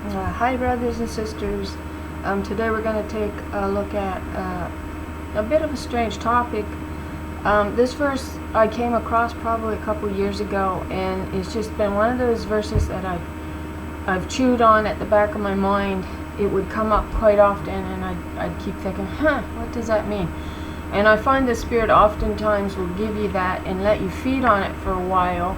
Hi brothers and sisters. Today we're going to take a look at a bit of a strange topic. This verse I came across probably a couple years ago, and it's just been one of those verses that I've chewed on at the back of my mind. It would come up quite often, and I'd keep thinking, what does that mean? And I find the Spirit oftentimes will give you that and let you feed on it for a while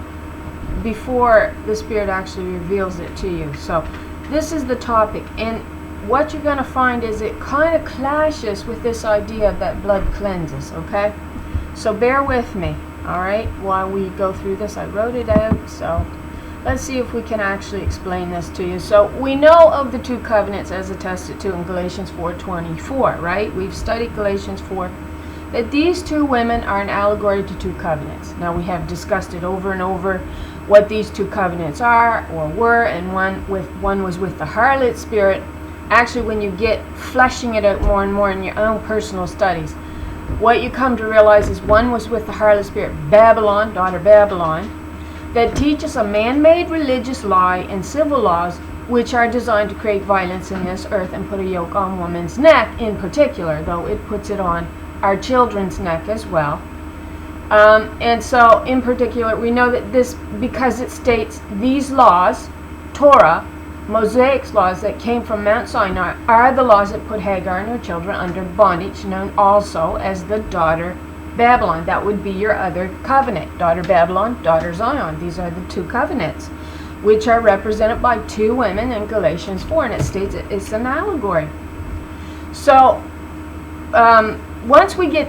before the Spirit actually reveals it to you. So this is the topic, and what you're going to find is it kind of clashes with this idea that blood cleanses, okay? So bear with me, alright, while we go through this. I wrote it out, so let's see if we can actually explain this to you. So we know of the two covenants as attested to in Galatians 4:24, right? We've studied Galatians 4, that these two women are an allegory to two covenants. Now we have discussed it over and over, what these two covenants are or were, and one was with the harlot spirit. Actually, when you get fleshing it out more and more in your own personal studies, what you come to realize is one was with the harlot spirit, Babylon, daughter Babylon, that teaches a man-made religious lie and civil laws which are designed to create violence in this earth and put a yoke on woman's neck in particular, though it puts it on our children's neck as well. And so in particular we know that this, because it states these laws, Torah, Mosaic laws that came from Mount Sinai, are the laws that put Hagar and her children under bondage, known also as the daughter Babylon. That would be your other covenant, daughter Babylon, daughter Zion. These are the two covenants, which are represented by two women in Galatians 4, and it states it's an allegory. So once we get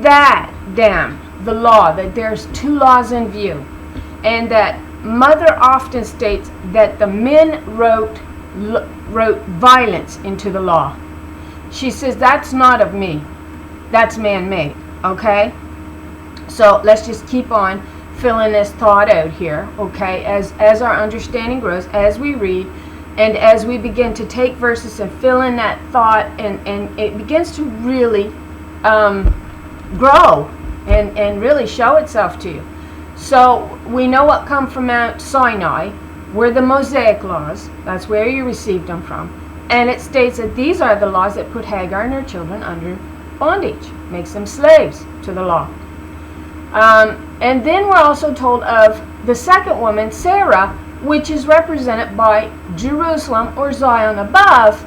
that down, the law, that there's two laws in view, and that Mother often states that the men wrote violence into the law. She says that's not of me, that's man-made. Okay, so let's just keep on filling this thought out here, okay, as our understanding grows, as we read, and as we begin to take verses and fill in that thought, and it begins to really grow and really show itself to you. So we know what come from Mount Sinai were the Mosaic laws. That's where you received them from. And it states that these are the laws that put Hagar and her children under bondage, makes them slaves to the law. And then we're also told of the second woman, Sarah, which is represented by Jerusalem or Zion above,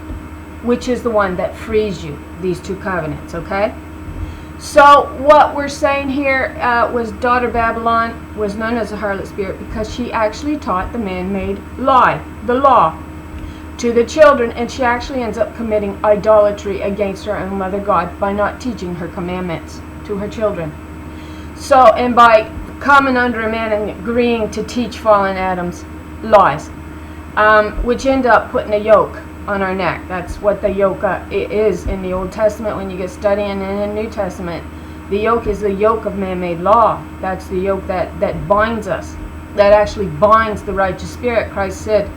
which is the one that frees you, these two covenants, okay? So what we're saying here was daughter Babylon was known as a harlot spirit because she actually taught the man-made lie, the law, to the children, and she actually ends up committing idolatry against her own mother God by not teaching her commandments to her children. So, and by coming under a man and agreeing to teach fallen Adam's lies, which end up putting a yoke on our neck. That's what the yoke is in the Old Testament. When you get studying in the New Testament, the yoke is the yoke of man-made law. That's the yoke that binds us, that actually binds the righteous spirit. Christ said,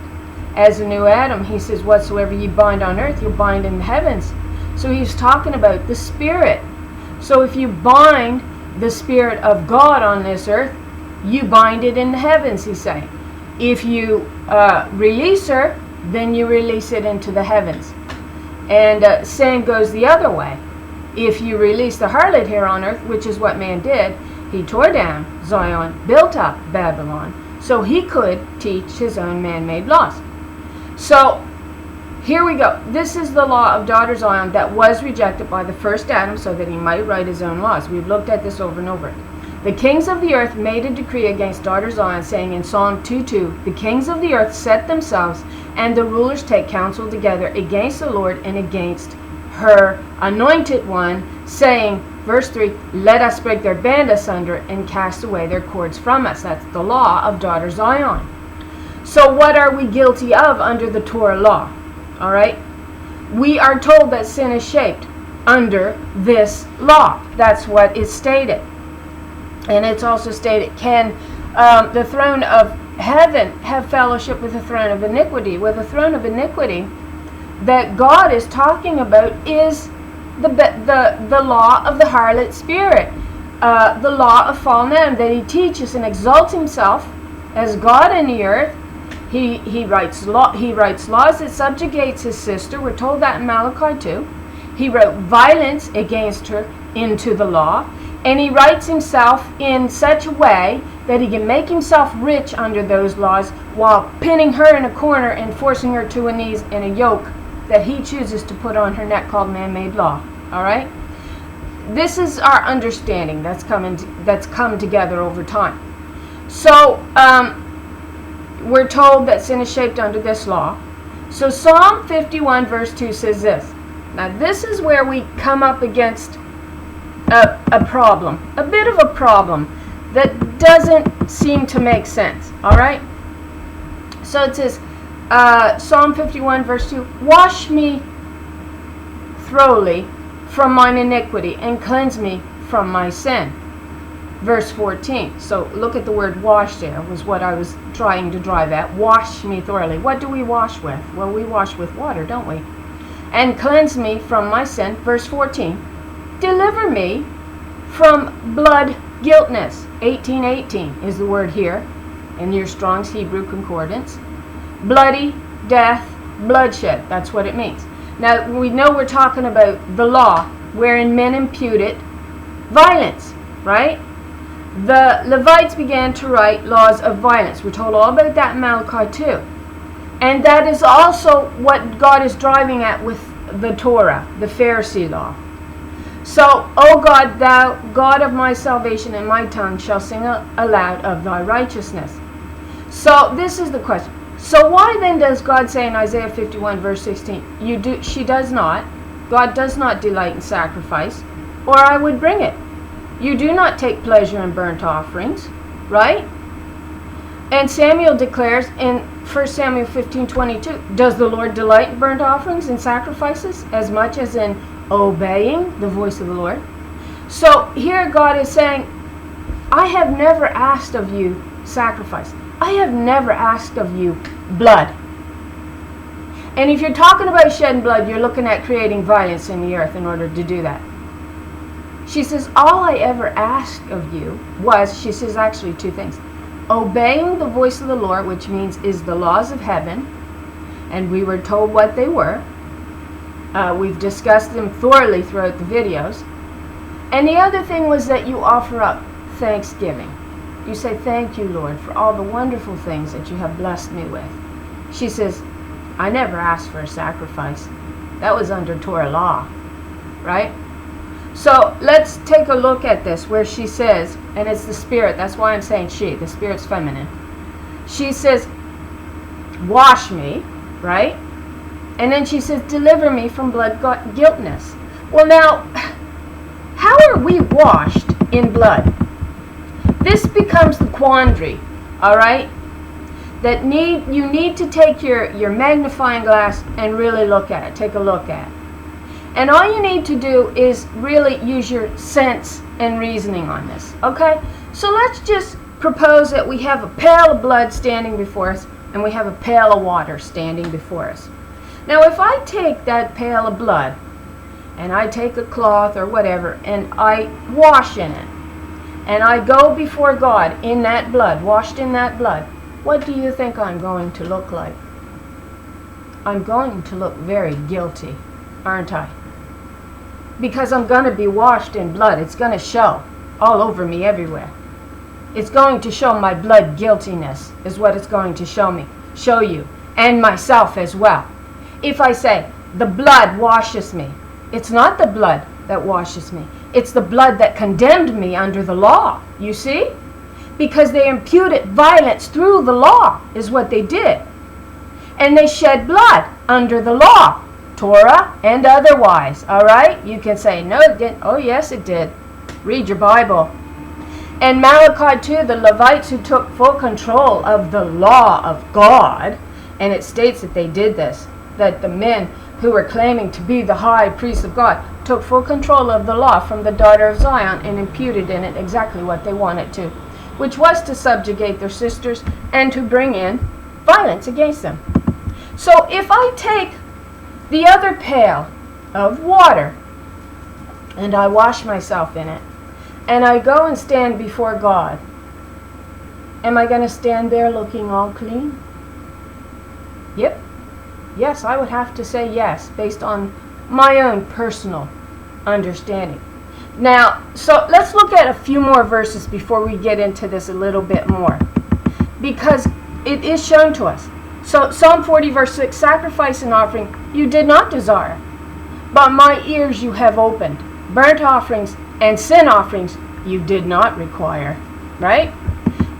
as a new Adam, he says, whatsoever you bind on earth, you'll bind in the heavens. So he's talking about the spirit. So if you bind the spirit of God on this earth, you bind it in the heavens, he's saying. If you release her, then you release it into the heavens. And same goes the other way. If you release the harlot here on earth, which is what man did, he tore down Zion, built up Babylon, so he could teach his own man-made laws. So here we go. This is the law of daughter Zion that was rejected by the first Adam so that he might write his own laws. We've looked at this over and over. The kings of the earth made a decree against daughter Zion, saying in Psalm 2:2, the kings of the earth set themselves, and the rulers take counsel together against the Lord and against her anointed one, saying, verse 3, let us break their band asunder and cast away their cords from us. That's the law of daughter Zion. So what are we guilty of under the Torah law? All right? We are told that sin is shaped under this law. That's what is stated. And it's also stated, can the throne of heaven have fellowship with the throne of iniquity? Well, the throne of iniquity that God is talking about is the law of the harlot spirit, the law of fallen Adam, that he teaches and exalts himself as God in the earth, He writes laws that subjugates his sister. We're told that in Malachi 2. He wrote violence against her into the law. And he writes himself in such a way that he can make himself rich under those laws while pinning her in a corner and forcing her to her knees in a yoke that he chooses to put on her neck called man-made law. All right? This is our understanding that's come together over time. So we're told that sin is shaped under this law. So Psalm 51 verse 2 says this. Now this is where we come up against a problem, a bit of a problem that doesn't seem to make sense. All right? So it says, Psalm 51 verse 2, wash me thoroughly from mine iniquity and cleanse me from my sin. Verse 14. So look at the word wash there, was what I was trying to drive at. Wash me thoroughly. What do we wash with? Well, we wash with water, don't we? And cleanse me from my sin. Verse 14. Deliver me from blood guiltness. 18:18 is the word here in your Strong's Hebrew Concordance. Bloody, death, bloodshed. That's what it means. Now, we know we're talking about the law, wherein men imputed violence, right? The Levites began to write laws of violence. We're told all about that in Malachi 2. And that is also what God is driving at with the Torah, the Pharisee law. So, O God, thou, God of my salvation, and my tongue shall sing aloud of thy righteousness. So, this is the question. So why then does God say in Isaiah 51 verse 16, she does not, God does not delight in sacrifice, or I would bring it. You do not take pleasure in burnt offerings, right? And Samuel declares in 1 Samuel 15:22, does the Lord delight in burnt offerings and sacrifices as much as in obeying the voice of the Lord? So here God is saying, I have never asked of you sacrifice. I have never asked of you blood. And if you're talking about shedding blood, you're looking at creating violence in the earth in order to do that. She says, all I ever asked of you was, she says actually two things. Obeying the voice of the Lord, which means is the laws of heaven. And we were told what they were. We've discussed them thoroughly throughout the videos. And the other thing was that you offer up thanksgiving. You say, thank you, Lord, for all the wonderful things that you have blessed me with. She says, I never asked for a sacrifice. That was under Torah law, right? So let's take a look at this where she says, and it's the Spirit, that's why I'm saying she, the Spirit's feminine. She says, wash me, right? And then she says, deliver me from blood guiltness. Well now, how are we washed in blood? This becomes the quandary, all right? That you need to take your magnifying glass and really look at it. Take a look at it. And all you need to do is really use your sense and reasoning on this, okay? So let's just propose that we have a pail of blood standing before us and we have a pail of water standing before us. Now if I take that pail of blood and I take a cloth or whatever and I wash in it, and I go before God in that blood, washed in that blood, what do you think I'm going to look like? I'm going to look very guilty, aren't I? Because I'm going to be washed in blood. It's going to show all over me everywhere. It's going to show my blood guiltiness is what it's going to show you, and myself as well. If I say, the blood washes me, it's not the blood that washes me. It's the blood that condemned me under the law, you see? Because they imputed violence through the law is what they did. And they shed blood under the law, Torah and otherwise, all right? You can say, no, it didn't. Oh, yes, it did. Read your Bible. And Malachi 2, the Levites who took full control of the law of God, and it states that they did this, that the men who were claiming to be the high priest of God took full control of the law from the daughter of Zion and imputed in it exactly what they wanted to, which was to subjugate their sisters and to bring in violence against them. So if I take the other pail of water and I wash myself in it and I go and stand before God, am I going to stand there looking all clean? Yep. Yes, I would have to say yes, based on my own personal understanding. Now, so let's look at a few more verses before we get into this a little bit more, because it is shown to us. So Psalm 40 verse 6, sacrifice and offering you did not desire, but my ears you have opened. Burnt offerings and sin offerings you did not require. Right?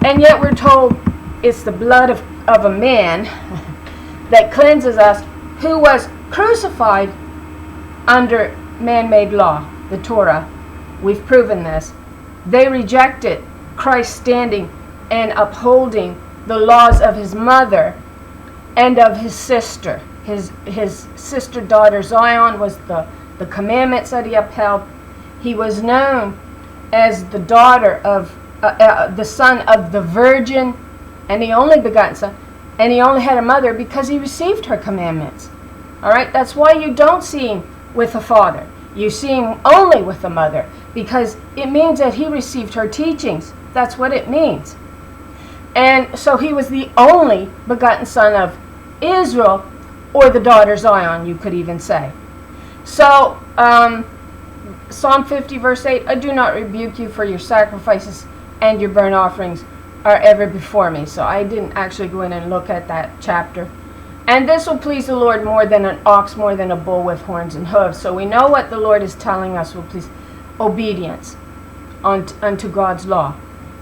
And yet we're told it's the blood of a man that cleanses us, who was crucified under man-made law, the Torah. We've proven this. They rejected Christ standing and upholding the laws of his mother and of his sister. His sister daughter Zion was the commandments that he upheld. He was known as the daughter of the son of the virgin, and the only begotten son, and he only had a mother because he received her commandments. All right, that's why you don't see him with a father. You see him only with a mother, because it means that he received her teachings. That's what it means. And so he was the only begotten son of Israel, or the daughter Zion, you could even say. So, Psalm 50 verse 8, I do not rebuke you, for your sacrifices and your burnt offerings are ever before me. So I didn't actually go in and look at that chapter. And this will please the Lord more than an ox, more than a bull with horns and hooves. So we know what the Lord is telling us will please. Obedience unto God's law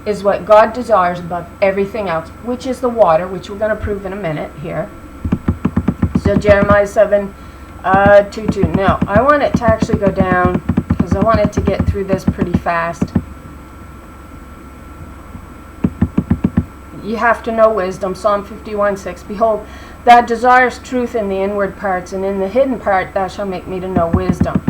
is what God desires above everything else, which is the water, which we're going to prove in a minute here. So Jeremiah 7, 2. Now, I want it to actually go down, because I wanted to get through this pretty fast. You have to know wisdom. Psalm 51, 6. Behold, thou desirest truth in the inward parts, and in the hidden part thou shalt make me to know wisdom.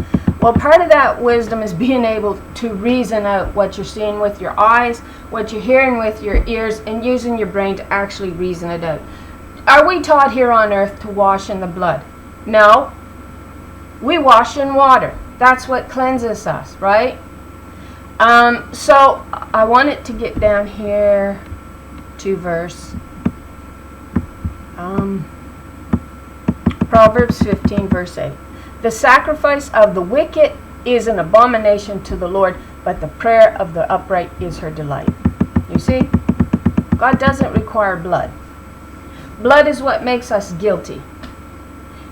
Well, part of that wisdom is being able to reason out what you're seeing with your eyes, what you're hearing with your ears, and using your brain to actually reason it out. Are we taught here on earth to wash in the blood? No. We wash in water. That's what cleanses us, right? So I want it to get down here to verse Proverbs 15 verse 8. The sacrifice of the wicked is an abomination to the Lord, but the prayer of the upright is her delight. You see? God doesn't require blood. Blood is what makes us guilty.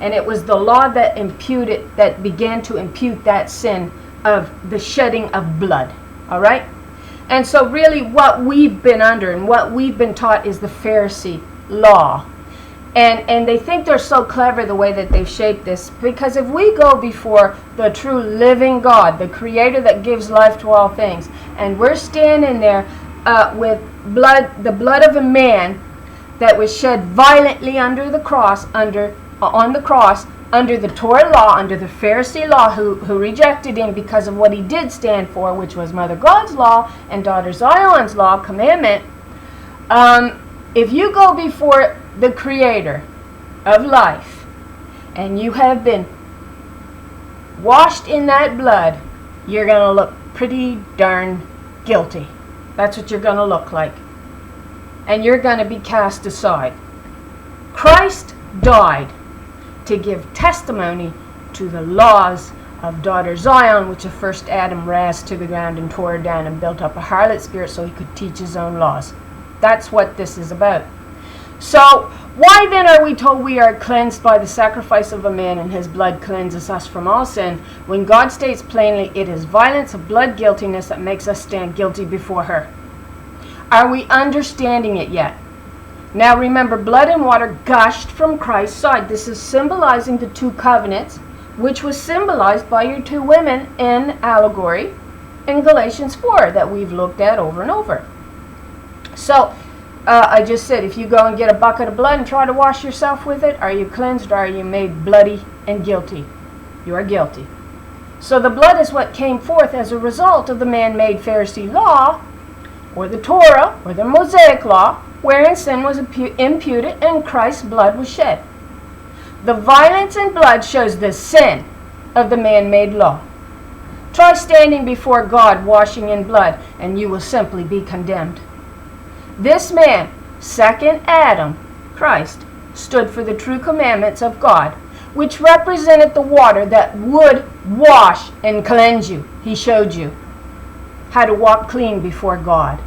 And it was the law that began to impute that sin of the shedding of blood. All right? And so really what we've been under and what we've been taught is the Pharisee law. And they think they're so clever the way that they've shaped this, because if we go before the true living God, the creator that gives life to all things, and we're standing there with blood, the blood of a man that was shed violently under the cross, on the cross, under the Torah law, under the Pharisee law, who rejected him because of what he did stand for, which was Mother God's law and Daughter Zion's law, commandment. If you go before the creator of life and you have been washed in that blood, you're going to look pretty darn guilty. That's what you're going to look like. And you're going to be cast aside. Christ died to give testimony to the laws of Daughter Zion, which the first Adam razed to the ground and tore down and built up a harlot spirit so he could teach his own laws. That's what this is about. So, why then are we told we are cleansed by the sacrifice of a man and his blood cleanses us from all sin, when God states plainly it is violence of blood guiltiness that makes us stand guilty before her? Are we understanding it yet? Now remember, blood and water gushed from Christ's side. This is symbolizing the two covenants, which was symbolized by your two women in allegory in Galatians.4 that we've looked at over and over. So, I just said, if you go and get a bucket of blood and try to wash yourself with it, are you cleansed or are you made bloody and guilty? You are guilty. So the blood is what came forth as a result of the man-made Pharisee law, or the Torah, or the Mosaic law, wherein sin was imputed and Christ's blood was shed. The violence in blood shows the sin of the man-made law. Try standing before God washing in blood, and you will simply be condemned. This man, second Adam, Christ, stood for the true commandments of God, which represented the water that would wash and cleanse you. He showed you how to walk clean before God.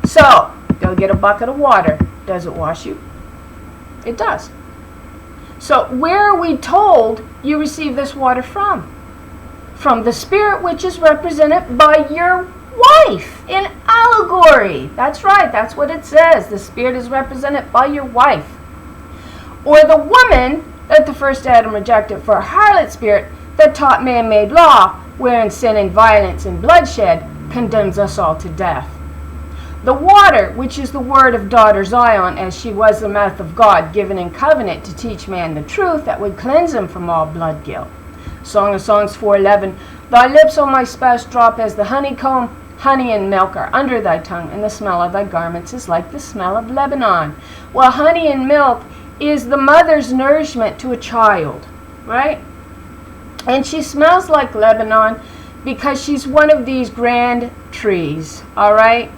So, go get a bucket of water. Does it wash you? It does. So, where are we told you receive this water from? From the Spirit, which is represented by your wife in allegory. That's right, that's what it says. The Spirit is represented by your wife. Or the woman that the first Adam rejected for a harlot spirit that taught man-made law, wherein sin and violence and bloodshed condemns us all to death. The water, which is the word of daughter Zion, as she was the mouth of God, given in covenant to teach man the truth that would cleanse him from all blood guilt. Song of Songs 4:11. Thy lips, O my spouse, drop as the honeycomb. Honey and milk are under thy tongue, and the smell of thy garments is like the smell of Lebanon. Well, honey and milk is the mother's nourishment to a child, right? And she smells like Lebanon because she's one of these grand trees, all right?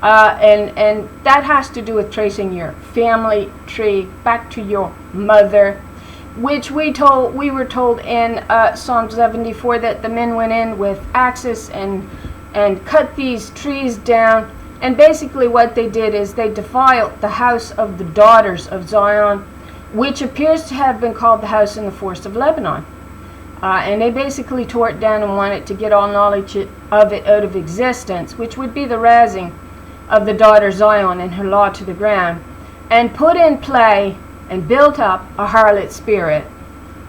And that has to do with tracing your family tree back to your mother, which we were told in Psalm 74 that the men went in with axes and cut these trees down. And basically what they did is they defiled the house of the daughters of Zion, which appears to have been called the house in the forest of Lebanon. And they basically tore it down and wanted to get all knowledge of it out of existence, which would be the razing of the daughter Zion and her law to the ground, and put in play and built up a harlot spirit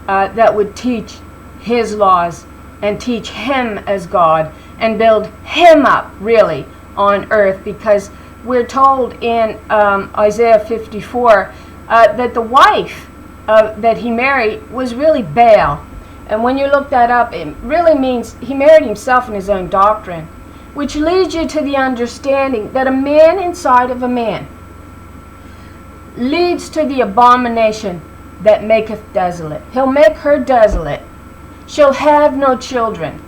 that would teach his laws and teach him as God and build him up really on earth, because we're told in Isaiah 54 that the wife that he married was really Baal. And when you look that up, it really means he married himself in his own doctrine, which leads you to the understanding that a man inside of a man leads to the abomination that maketh desolate. He'll make her desolate. She'll have no children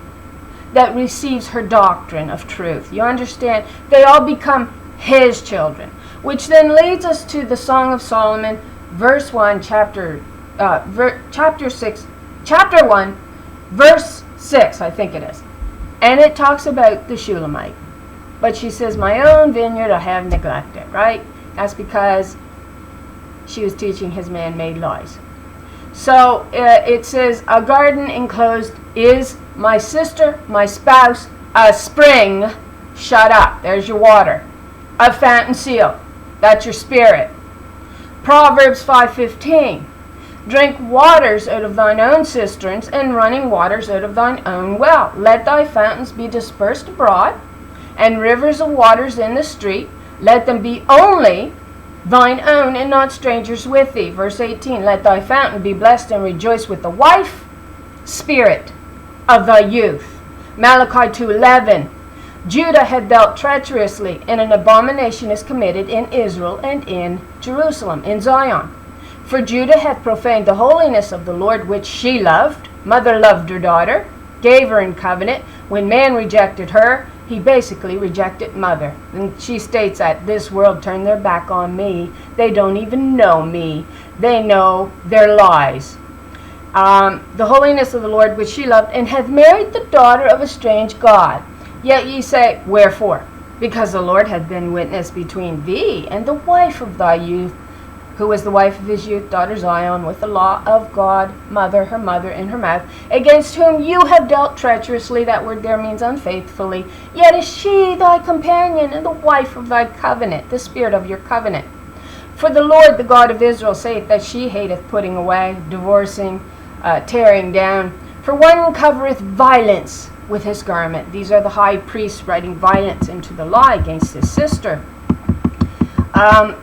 that receives her doctrine of truth. You understand? They all become his children, which then leads us to the Song of Solomon, verse 1, chapter 1, verse 6, I think it is. And it talks about the Shulamite. But she says, my own vineyard I have neglected, right? That's because she was teaching his man-made lies. So it says, a garden enclosed is my sister, my spouse, a spring shut up. There's your water. A fountain sealed. That's your spirit. Proverbs 5:15. Drink waters out of thine own cisterns, and running waters out of thine own well. Let thy fountains be dispersed abroad, and rivers of waters in the street. Let them be only thine own, and not strangers with thee. Verse 18. Let thy fountain be blessed, and rejoice with the wife, spirit of thy youth. Malachi 2:11. Judah had dealt treacherously, and an abomination is committed in Israel and in Jerusalem, in Zion. For Judah hath profaned the holiness of the Lord, which she loved. Mother loved her daughter, gave her in covenant. When man rejected her, he basically rejected mother. And she states that this world turned their back on me. They don't even know me. They know their lies. The holiness of the Lord, which she loved, and hath married the daughter of a strange god. Yet ye say, wherefore? Because the Lord hath been witness between thee and the wife of thy youth, who was the wife of his youth, daughter Zion, with the law of God, her mother in her mouth, against whom you have dealt treacherously. That word there means unfaithfully. Yet is she thy companion and the wife of thy covenant, the spirit of your covenant. For the Lord, the God of Israel, saith that she hateth putting away, divorcing, tearing down. For one covereth violence with his garment. These are the high priests writing violence into the law against his sister.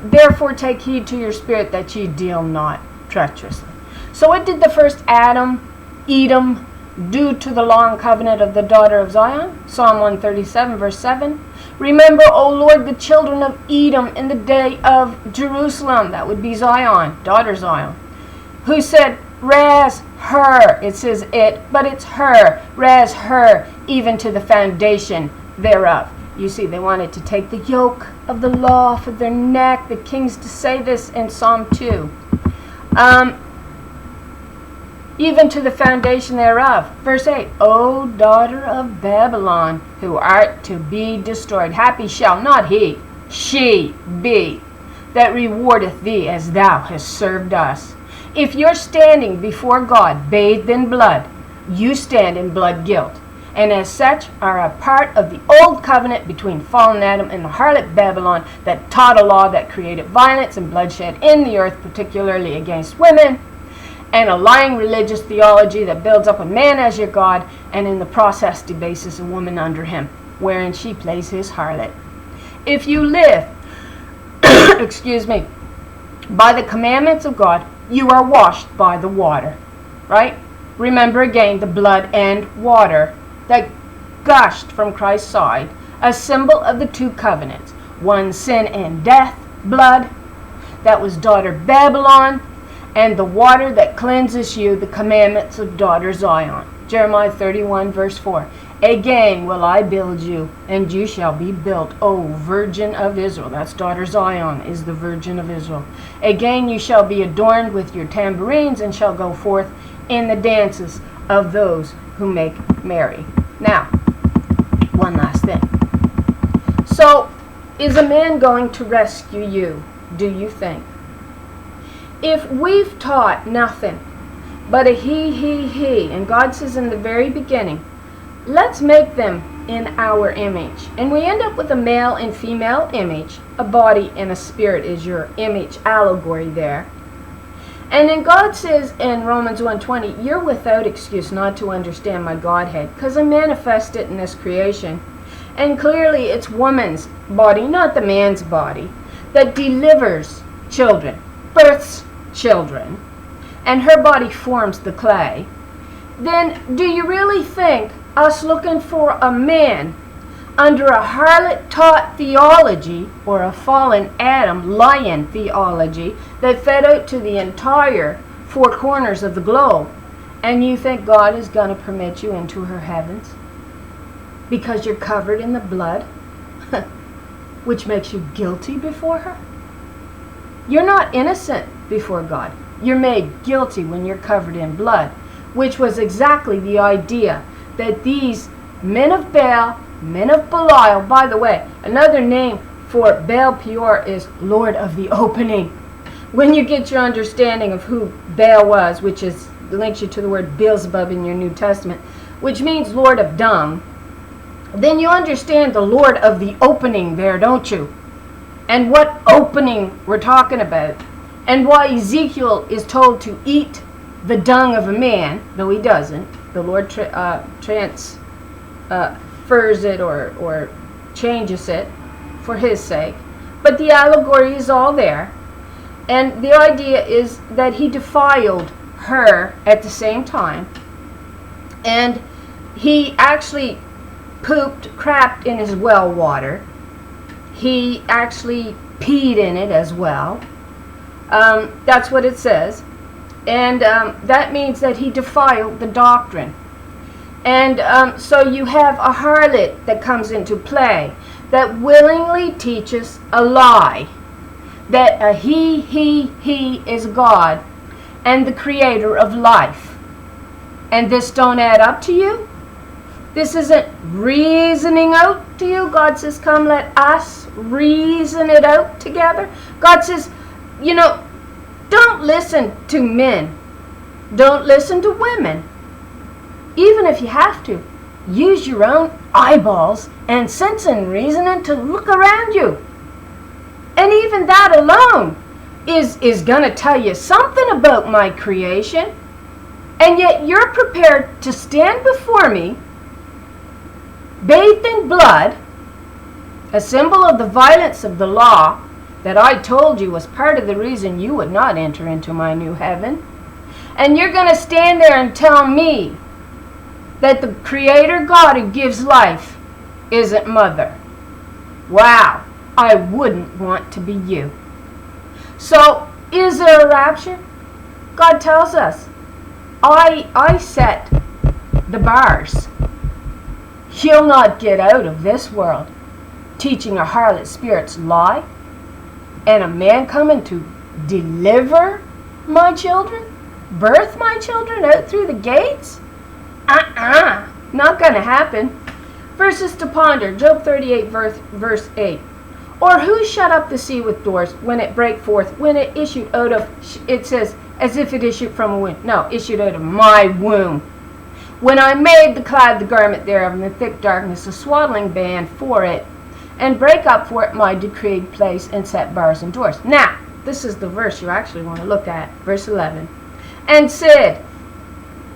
Therefore take heed to your spirit that ye deal not treacherously. So what did the first Adam, Edom, do to the law and covenant of the daughter of Zion? Psalm 137, verse 7. Remember, O Lord, the children of Edom in the day of Jerusalem. That would be Zion, daughter Zion. Who said, raz her. It says it, but it's her. Raz her, even to the foundation thereof. You see, they wanted to take the yoke of the law off of their neck. The kings to say this in Psalm 2. Even to the foundation thereof. Verse 8, O daughter of Babylon, who art to be destroyed, happy shall not she be, that rewardeth thee as thou hast served us. If you're standing before God bathed in blood, you stand in blood guilt, and as such are a part of the old covenant between fallen Adam and the harlot Babylon that taught a law that created violence and bloodshed in the earth, particularly against women, and a lying religious theology that builds up a man as your God and in the process debases a woman under him, wherein she plays his harlot. If you live, by the commandments of God, you are washed by the water, right? Remember again the blood and water that gushed from Christ's side, a symbol of the two covenants, one sin and death, blood, that was daughter Babylon, and the water that cleanses you, the commandments of daughter Zion. Jeremiah 31 verse 4. Again will I build you, and you shall be built, O Virgin of Israel. That's daughter Zion, is the Virgin of Israel. Again you shall be adorned with your tambourines, and shall go forth in the dances of those who make merry. Now, one last thing. So, is a man going to rescue you, do you think? If we've taught nothing but a he, and God says in the very beginning, let's make them in our image. And we end up with a male and female image. A body and a spirit is your image allegory there. And then God says in Romans 1:20, you're without excuse not to understand my Godhead, because I manifest it in this creation. And clearly it's woman's body, not the man's body, that delivers children, births children, and her body forms the clay. Then do you really think us looking for a man under a harlot taught theology, or a fallen Adam lion theology that fed out to the entire four corners of the globe, and you think God is going to permit you into her heavens because you're covered in the blood which makes you guilty before her? You're not innocent before God. You're made guilty when you're covered in blood, which was exactly the idea that these men of Baal, men of Belial, by the way, another name for Baal Peor is Lord of the Opening. When you get your understanding of who Baal was, which is links you to the word Beelzebub in your New Testament, which means Lord of Dung, then you understand the Lord of the Opening there, don't you? And what opening we're talking about, and why Ezekiel is told to eat the dung of a man, though he doesn't. The Lord transfers it or changes it for his sake. But the allegory is all there. And the idea is that he defiled her at the same time. And he actually crapped in his well water. He actually peed in it as well. That's what it says. And that means that he defiled the doctrine. And so you have a harlot that comes into play that willingly teaches a lie. That he is God and the creator of life. And this don't add up to you? This isn't reasoning out to you? God says, come, let us reason it out together. God says, you know, don't listen to men. Don't listen to women. Even if you have to, use your own eyeballs and sense and reasoning to look around you. And even that alone is going to tell you something about my creation. And yet you're prepared to stand before me, bathed in blood, a symbol of the violence of the law that I told you was part of the reason you would not enter into my new heaven. And you're going to stand there and tell me that the Creator God who gives life isn't mother. Wow, I wouldn't want to be you. So, is there a rapture? God tells us, I set the bars. You'll not get out of this world. teaching a harlot spirit's lie, and a man coming to deliver my children, birth my children out through the gates? Not going to happen. Verses to ponder, Job 38, verse 8. Or who shut up the sea with doors when it brake forth, when it issued out of, it says, as if it issued from a womb. No, issued out of my womb. When I made the cloud the garment thereof, and the thick darkness a swaddling band for it, and break up for it my decreed place, and set bars and doors. Now, this is the verse you actually want to look at, verse 11. And said,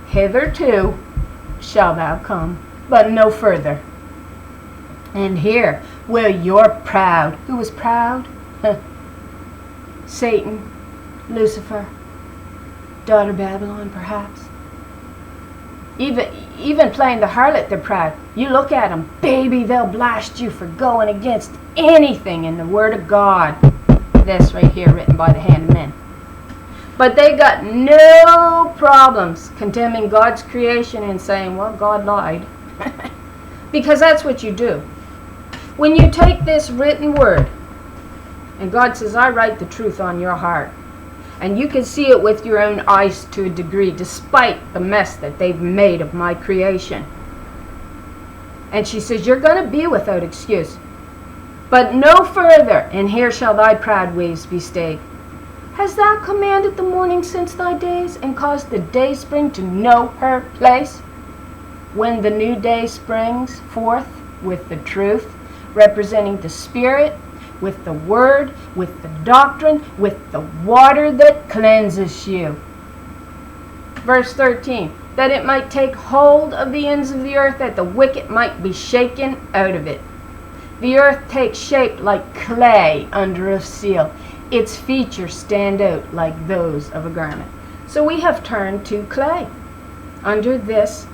hitherto shall thou come, but no further. And here, where you're proud. Who was proud? Satan, Lucifer, daughter Babylon, perhaps. Even playing the harlot, they're proud. You look at them, baby, they'll blast you for going against anything in the Word of God. This right here, written by the hand of men. But they got no problems condemning God's creation and saying, well, God lied. Because that's what you do. When you take this written word, and God says, I write the truth on your heart, and you can see it with your own eyes to a degree, despite the mess that they've made of my creation. And she says, you're going to be without excuse. But no further, and here shall thy proud ways be stayed. Hast thou commanded the morning since thy days, and caused the day spring to know her place? When the new day springs forth with the truth, representing the Spirit, with the Word, with the doctrine, with the water that cleanses you. Verse 13, that it might take hold of the ends of the earth, that the wicked might be shaken out of it. The earth takes shape like clay under a seal. Its features stand out like those of a garment. So we have turned to clay under this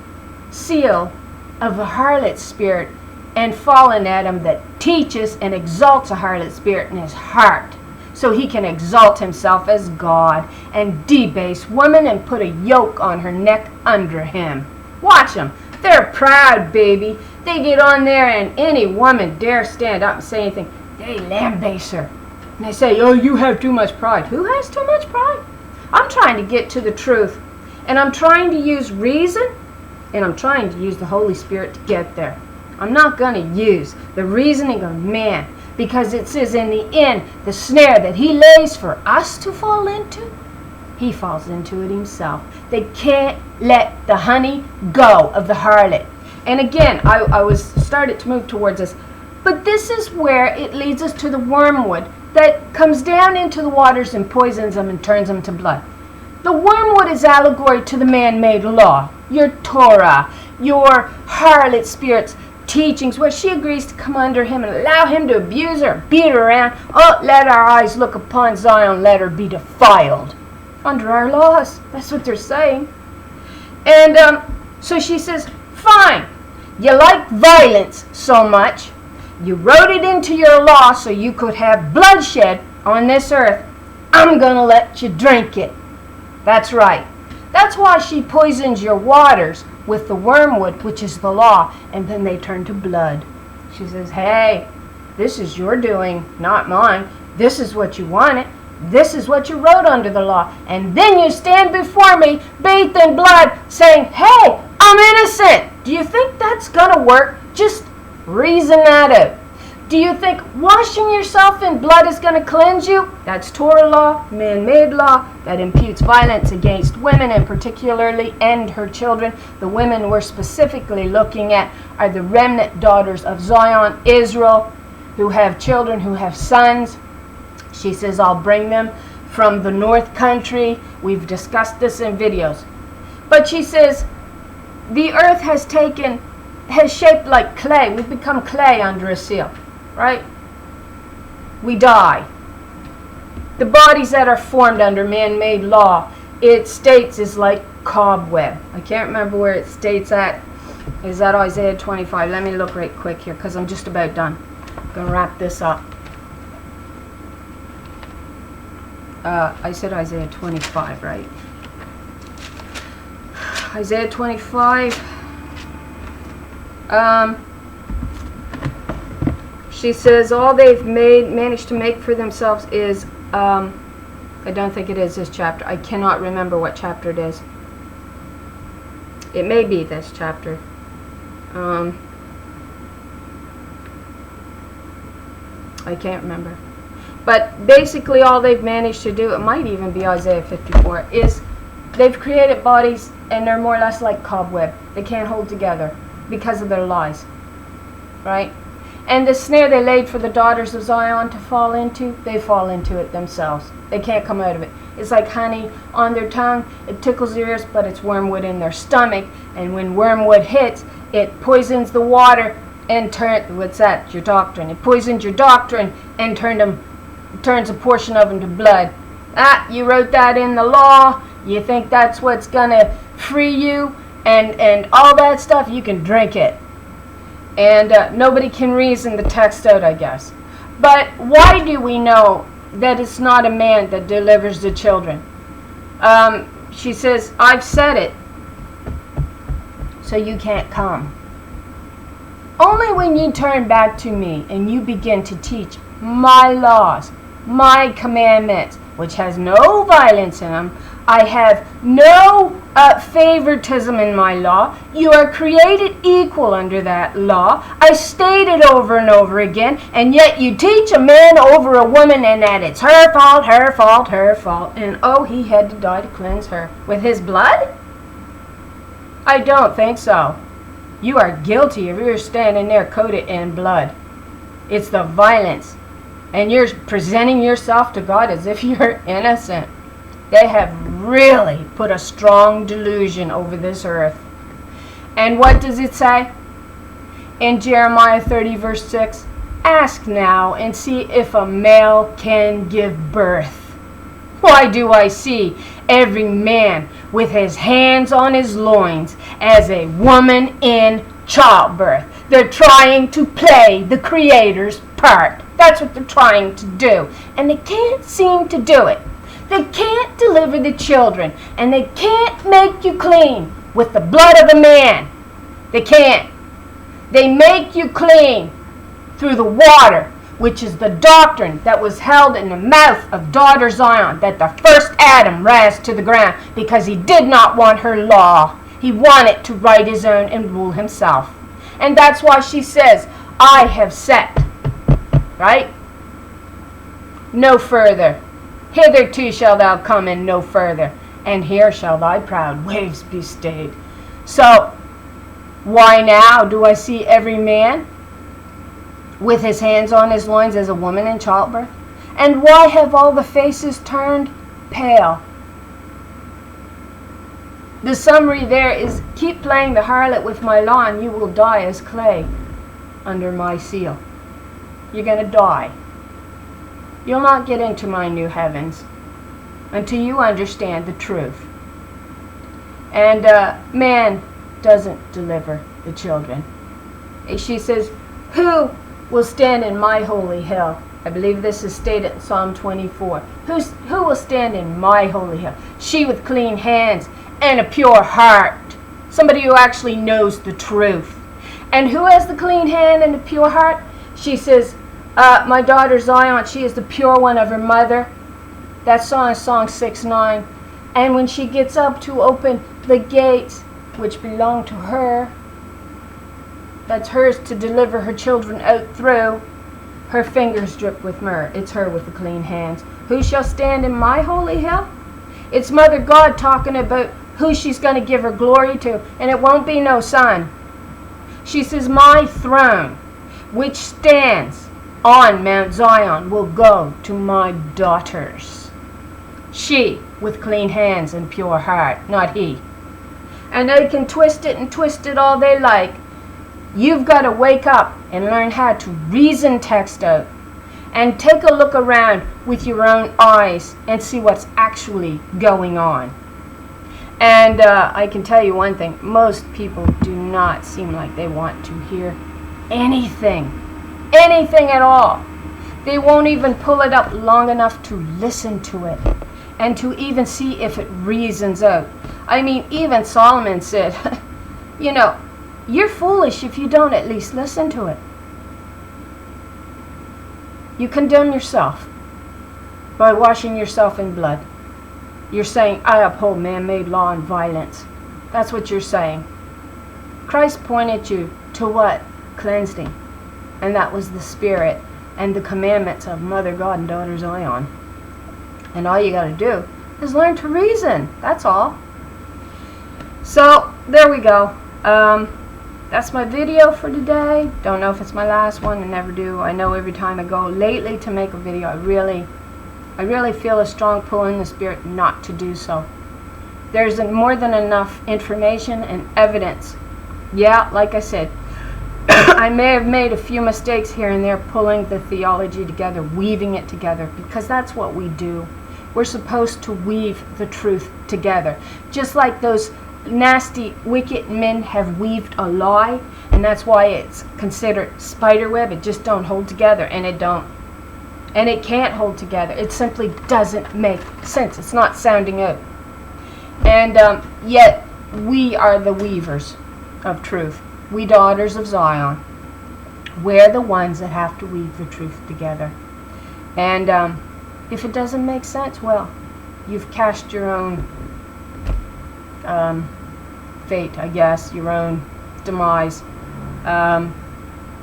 seal of a harlot spirit, and fallen Adam that teaches and exalts a harlot spirit in his heart, so he can exalt himself as God and debase woman and put a yoke on her neck under him. Watch them. They're proud, baby. They get on there and any woman dare stand up and say anything. They lambaste her. And they say, oh, you have too much pride. Who has too much pride? I'm trying to get to the truth. And I'm trying to use reason, and I'm trying to use the Holy Spirit to get there. I'm not going to use the reasoning of man, because it says in the end, the snare that he lays for us to fall into, he falls into it himself. They can't let the honey go of the harlot. And again, I was started to move towards this, but this is where it leads us to the wormwood that comes down into the waters and poisons them and turns them to blood. The wormwood is allegory to the man-made law, your Torah, your harlot spirits, teachings where she agrees to come under him and allow him to abuse her, beat her around. Oh, let our eyes look upon Zion, let her be defiled. Under our laws. That's what they're saying. And so she says, fine, you like violence so much. You wrote it into your law so you could have bloodshed on this earth. I'm going to let you drink it. That's right. That's why she poisons your waters with the wormwood, which is the law, and then they turn to blood. She says, hey, this is your doing, not mine. This is what you wanted. This is what you wrote under the law. And then you stand before me, bathed in blood, saying, hey, I'm innocent. Do you think that's going to work? Just reason that out. Do you think washing yourself in blood is going to cleanse you? That's Torah law, man-made law, that imputes violence against women, and particularly and her children. The women we're specifically looking at are the remnant daughters of Zion, Israel, who have children, who have sons. She says, I'll bring them from the north country. We've discussed this in videos. But she says, the earth has shaped like clay. We've become clay under a seal. Right? We die. The bodies that are formed under man-made law, it states, is like cobweb. I can't remember where it states at. Is that Isaiah 25? Let me look right quick here, because I'm just about done. I'm going to wrap this up. I said Isaiah 25, right? Isaiah 25. She says all they've managed to make for themselves is, I don't think it is this chapter. I cannot remember what chapter it is. It may be this chapter. I can't remember. But basically all they've managed to do, it might even be Isaiah 54, is they've created bodies and they're more or less like cobweb. They can't hold together because of their lies. Right? And the snare they laid for the daughters of Zion to fall into, they fall into it themselves. They can't come out of it. It's like honey on their tongue. It tickles their ears, but it's wormwood in their stomach. And when wormwood hits, it poisons the water and what's that? Your doctrine. It poisons your doctrine and turns a portion of them to blood. You wrote that in the law. You think that's what's gonna free you and all that stuff. You can drink it. And nobody can reason the text out, I guess. But why do we know that it's not a man that delivers the children? She says, I've said it, so you can't come. Only when you turn back to me and you begin to teach my laws, my commandments, which has no violence in them. I have no favoritism in my law. You are created equal under that law. I state it over and over again, and yet you teach a man over a woman and that it's her fault, her fault, her fault, and oh, he had to die to cleanse her. With his blood? I don't think so. You are guilty if you're standing there coated in blood. It's the violence. And you're presenting yourself to God as if you're innocent. They have really put a strong delusion over this earth. And what does it say? In Jeremiah 30 verse 6, ask now and see if a male can give birth. Why do I see every man with his hands on his loins as a woman in childbirth? They're trying to play the Creator's part. That's what they're trying to do. And they can't seem to do it. They can't deliver the children. And they can't make you clean with the blood of a man. They can't. They make you clean through the water, which is the doctrine that was held in the mouth of daughter Zion, that the first Adam razed to the ground because he did not want her law. He wanted to write his own and rule himself. And that's why she says, I have set. Right? No further. Hitherto shalt thou come and no further. And here shall thy proud waves be stayed. So, why now do I see every man with his hands on his loins as a woman in childbirth? And why have all the faces turned pale? The summary there is, keep playing the harlot with my law and you will die as clay under my seal. You're going to die. You'll not get into my new heavens until you understand the truth. And man doesn't deliver the children. She says, who will stand in my holy hill? I believe this is stated in Psalm 24. Who will stand in my holy hill? She with clean hands and a pure heart. Somebody who actually knows the truth. And who has the clean hand and the pure heart? She says, my daughter Zion, she is the pure one of her mother. That's Song 6:9. And when she gets up to open the gates, which belong to her, that's hers to deliver her children out through, her fingers drip with myrrh. It's her with the clean hands. Who shall stand in my holy hill? It's Mother God talking about who she's going to give her glory to, and it won't be no son. She says, my throne, which stands on Mount Zion, will go to my daughters. She with clean hands and pure heart, not he. And they can twist it and twist it all they like. You've got to wake up and learn how to reason text out and take a look around with your own eyes and see what's actually going on. And I can tell you one thing, most people do not seem like they want to hear anything at all. They won't even pull it up long enough to listen to it and to even see if it reasons out. I mean, even Solomon said, you know, you're foolish if you don't at least listen to it. You condemn yourself by washing yourself in blood. You're saying, I uphold man-made law and violence. That's what you're saying. Christ pointed you to what? Cleansing. And that was the Spirit and the commandments of Mother God and Daughter Zion. And all you got to do is learn to reason. That's all. So, there we go. That's my video for today. Don't know if it's my last one. I never do. I know every time I go lately to make a video, I really feel a strong pull in the Spirit not to do so. There's more than enough information and evidence. Yeah, like I said, I may have made a few mistakes here and there pulling the theology together, weaving it together, because that's what we do. We're supposed to weave the truth together. Just like those nasty, wicked men have weaved a lie, and that's why it's considered spiderweb. It just don't hold together, and it don't. And it can't hold together. It simply doesn't make sense. It's not sounding out. And yet, we are the weavers of truth. We daughters of Zion. We're the ones that have to weave the truth together. And if it doesn't make sense, well, you've cast your own fate, I guess, your own demise.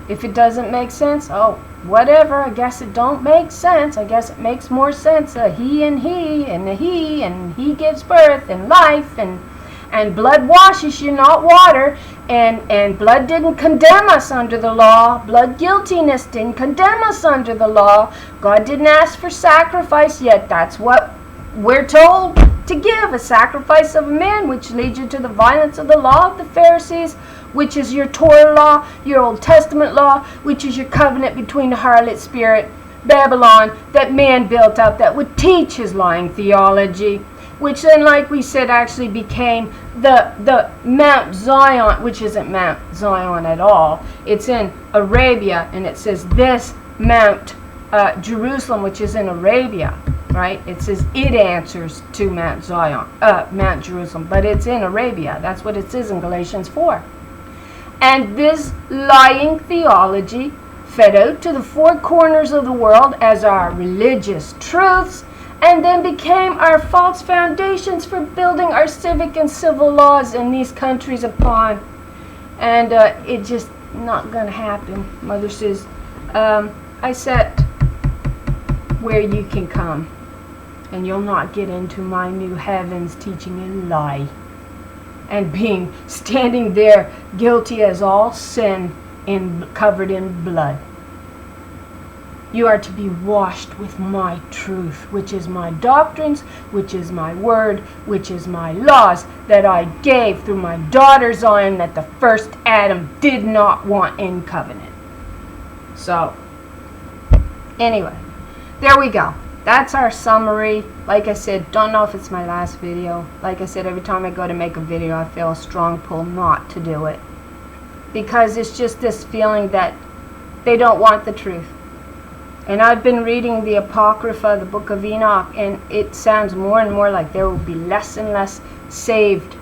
If it doesn't make sense, oh, whatever, I guess it don't make sense. I guess it makes more sense. He and he gives birth and life, and blood washes you, not water, and blood didn't condemn us under the law. Blood guiltiness didn't condemn us under the law. God didn't ask for sacrifice, yet that's what we're told to give, a sacrifice of a man, which leads you to the violence of the law of the Pharisees, which is your Torah law, your Old Testament law, which is your covenant between the harlot spirit, Babylon, that man built up that would teach his lying theology, which then, like we said, actually became the Mount Zion, which isn't Mount Zion at all. It's in Arabia, and it says this Mount Jerusalem, which is in Arabia, right? It says it answers to Mount Zion, Mount Jerusalem, but it's in Arabia. That's what it says in Galatians.4. And this lying theology fed out to the four corners of the world as our religious truths, and then became our false foundations for building our civic and civil laws in these countries upon. And it just not going to happen. Mother says, I set where you can come, and you'll not get into my new heavens teaching a lie and standing there guilty as all sin and covered in blood. You are to be washed with my truth, which is my doctrines, which is my word, which is my laws that I gave through my daughter Zion that the first Adam did not want in covenant. So, anyway, there we go. That's our summary. Like I said, don't know if it's my last video. Like I said, every time I go to make a video, I feel a strong pull not to do it. Because it's just this feeling that they don't want the truth. And I've been reading the Apocrypha, the Book of Enoch, and it sounds more and more like there will be less and less saved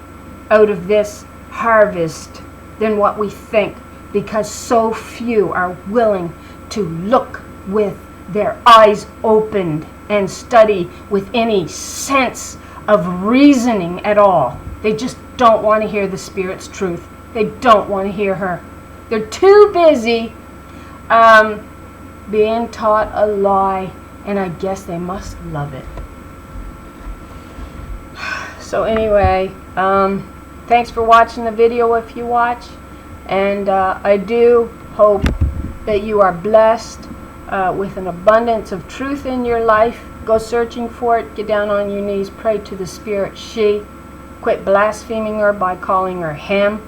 out of this harvest than what we think, because so few are willing to look with their eyes opened and study with any sense of reasoning at all. They just don't want to hear the Spirit's truth. They don't want to hear her. They're too busy being taught a lie, and I guess they must love it. So anyway, thanks for watching the video if you watch, and I do hope that you are blessed with an abundance of truth in your life. Go searching for it. Get down on your knees. Pray to the Spirit. She. Quit blaspheming her by calling her him.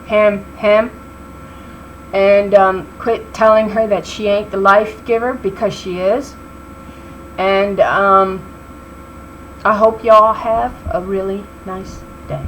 And quit telling her that she ain't the life giver, because she is. And I hope y'all have a really nice day.